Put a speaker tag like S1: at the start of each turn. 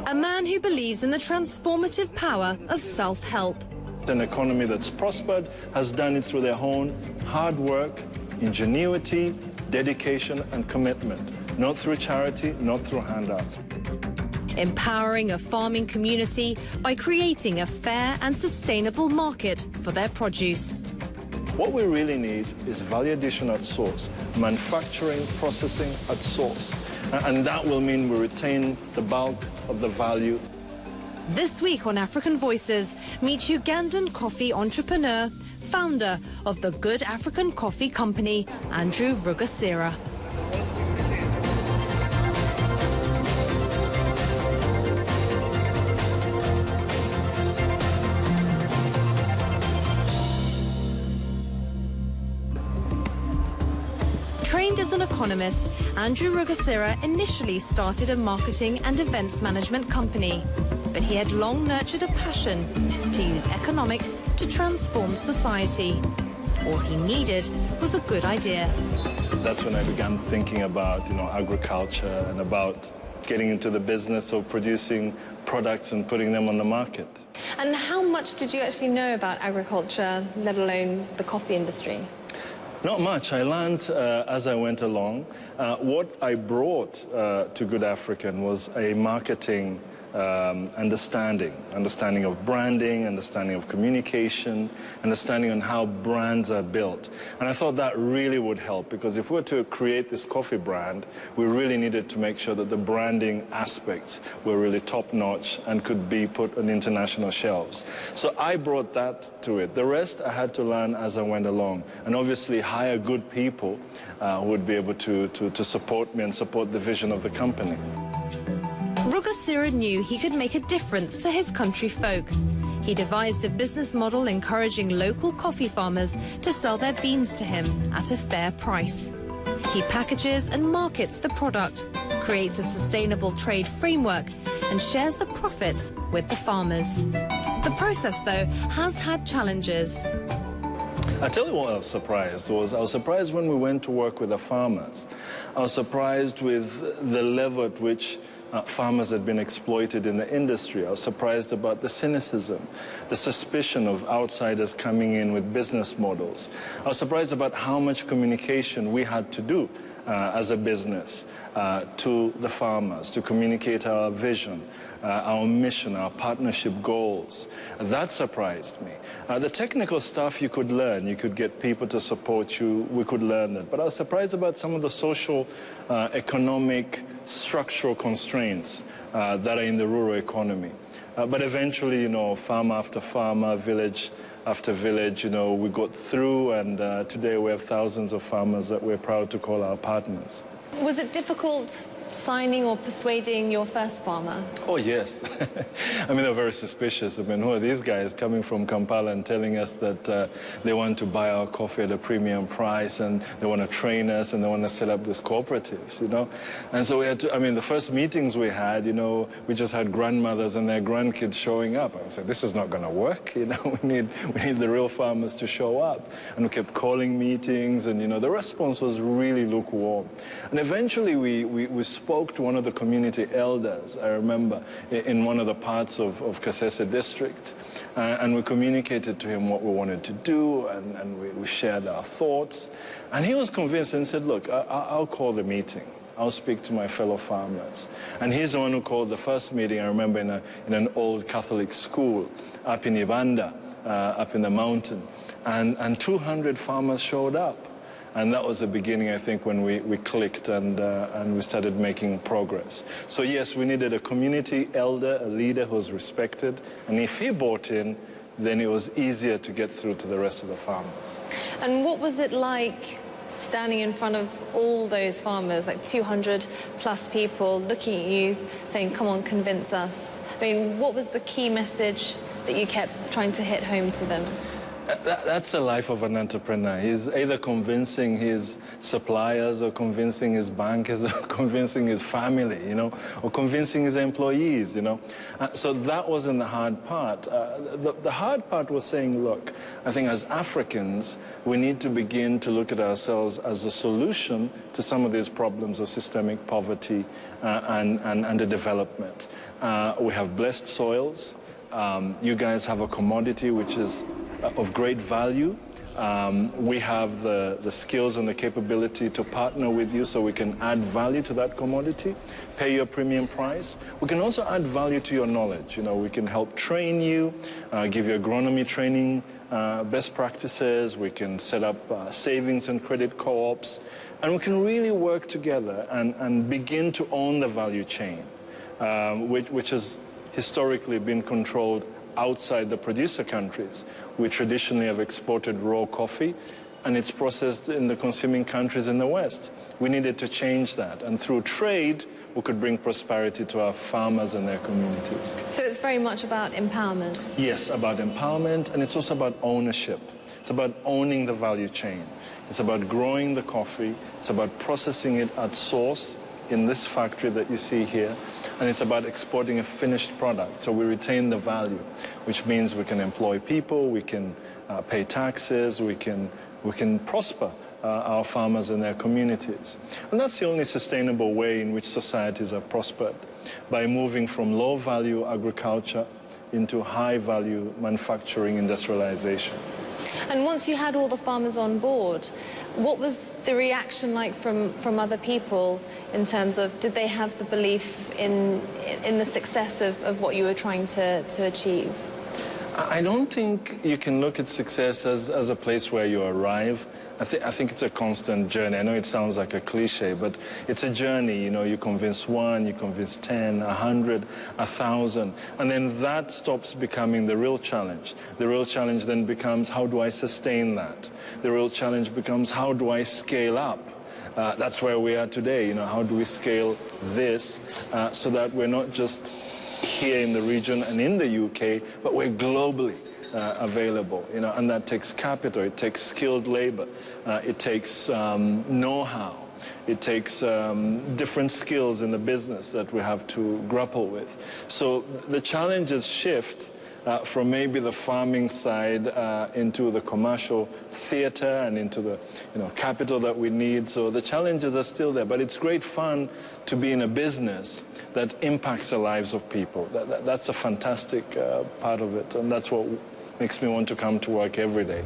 S1: A man who believes in the transformative power of self-help.
S2: An economy that's prospered has done it through their own hard work, ingenuity, dedication and commitment. Not through charity, not through handouts.
S1: Empowering a farming community by creating a fair and sustainable market for their produce.
S2: What we really need is value addition at source, manufacturing, processing at source. And that will mean we retain the bulk of the value.
S1: This week on African Voices, meet Ugandan coffee entrepreneur, founder of the Good African Coffee Company, Andrew Rugasira. Trained as an economist, Andrew Rugasira initially started a marketing and events management company. But he had long nurtured a passion to use economics to transform society. All he needed was a good idea.
S2: That's when I began thinking about, agriculture and about getting into the business of producing products and putting them on the market.
S1: And how much did you actually know about agriculture, let alone the coffee industry?
S2: Not much. I learned as I went along. What I brought to Good African was a marketing understanding of branding, understanding of communication, understanding on how brands are built. And I thought that really would help, because if we were to create this coffee brand, we really needed to make sure that the branding aspects were really top-notch and could be put on international shelves. So I brought that to it. The rest I had to learn as I went along, and obviously hire good people who would be able to support me and support the vision of the company.
S1: Rugasira knew he could make a difference to his country folk. He devised a business model encouraging local coffee farmers to sell their beans to him at a fair price. He packages and markets the product, creates a sustainable trade framework, and shares the profits with the farmers. The process, though, has had challenges.
S2: I tell you what I was surprised when we went to work with the farmers. I was surprised with the level at which farmers had been exploited in the industry. I was surprised about the cynicism, the suspicion of outsiders coming in with business models. I was surprised about how much communication we had to do as a business to the farmers, to communicate our vision, our mission, our partnership goals. That surprised me. The technical stuff you could learn. You could get people to support you. We could learn that. But I was surprised about some of the social, economic, structural constraints that are in the rural economy. But eventually, farm after farmer, village after village, we got through, and today we have thousands of farmers that we're proud to call our partners.
S1: Was it difficult signing or persuading your first farmer?
S2: Oh, yes. They're very suspicious. Who are these guys coming from Kampala and telling us that they want to buy our coffee at a premium price, and they want to train us, and they want to set up these cooperatives, And so we had to, the first meetings we had, we just had grandmothers and their grandkids showing up. I said, this is not going to work, we need the real farmers to show up. And we kept calling meetings, and, the response was really lukewarm. And eventually we spoke to one of the community elders, I remember, in one of the parts of Kasese district, and we communicated to him what we wanted to do, and we shared our thoughts. And he was convinced and said, look, I'll call the meeting. I'll speak to my fellow farmers. And he's the one who called the first meeting, I remember, in an old Catholic school up in Ibanda, up in the mountain. And 200 farmers showed up. And that was the beginning, I think, when we clicked and we started making progress. So yes, we needed a community elder, a leader who was respected. And if he bought in, then it was easier to get through to the rest of the farmers. And
S1: what was it like standing in front of all those farmers, like 200 plus people, looking at you, saying, come on, convince us? What was the key message that you kept trying to hit home to them?
S2: That's the life of an entrepreneur. He's either convincing his suppliers or convincing his bankers or convincing his family, you know, or convincing his employees, you know. So that wasn't the hard part. The hard part was saying, look, I think as Africans, we need to begin to look at ourselves as a solution to some of these problems of systemic poverty and the development. We have blessed soils. You guys have a commodity which is of great value. We have the skills and the capability to partner with you so we can add value to that commodity, pay you a premium price. We can also add value to your knowledge. You know, we can help train you, give you agronomy training, best practices. We can set up savings and credit co-ops, and we can really work together and begin to own the value chain, which has historically been controlled outside the producer countries. We traditionally have exported raw coffee, and it's processed in the consuming countries in the West. We needed to change that, and through trade, we could bring prosperity to our farmers and their communities.
S1: So it's very much about empowerment?
S2: Yes, about empowerment, and it's also about ownership. It's about owning the value chain. It's about growing the coffee. It's about processing it at source in this factory that you see here. And it's about exporting a finished product, so we retain the value, which means we can employ people, we can pay taxes, we can prosper our farmers and their communities. And that's the only sustainable way in which societies have prospered, by moving from low-value agriculture into high-value manufacturing industrialization.
S1: And once you had all the farmers on board, what was the reaction like from other people in terms of, did they have the belief in the success of what you were trying to achieve?
S2: I don't think you can look at success as a place where you arrive. I think it's a constant journey. I know it sounds like a cliche, but it's a journey. You know, you convince one, you convince 10, 100, 1,000, and then that stops becoming the real challenge. The real challenge then becomes, how do I sustain that? The real challenge becomes, how do I scale up? That's where we are today. You know, how do we scale this so that we're not just here in the region and in the UK, but we're globally available, you know, and that takes capital, it takes skilled labor, it takes know-how, it takes different skills in the business that we have to grapple with. So the challenges shift from maybe the farming side into the commercial theater and into the capital that we need. So the challenges are still there, but it's great fun to be in a business that impacts the lives of people. That's a fantastic part of it, and that's what makes me want to come to work every day.